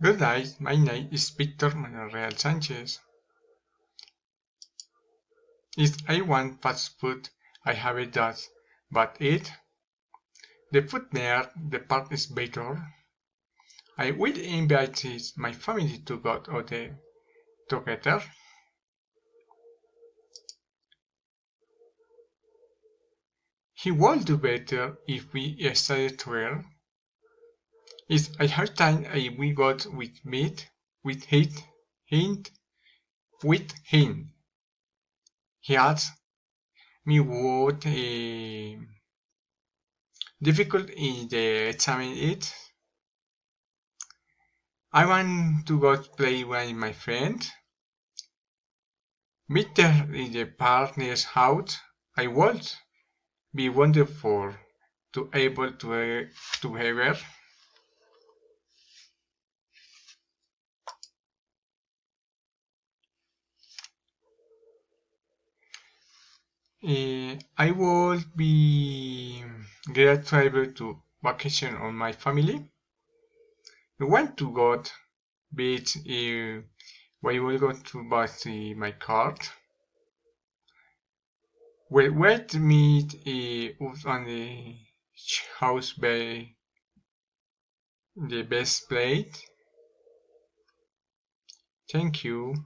Good night, my name is Victor Manuel Sanchez. If I want fast food, I have it does, but it, the food near the park is better. I will invite my family to go out there together. He will do better if we study well. If I have time, I will go with meat, with him, with him. He adds me what difficult in the examine it. I want to go play with my friend. Meet her in the partner's house. I would be wonderful to able to have her. I would be glad to able to vacation on my family. We want to go beach. We will go to buy my card. We wait meet on the house by the best plate. Thank you.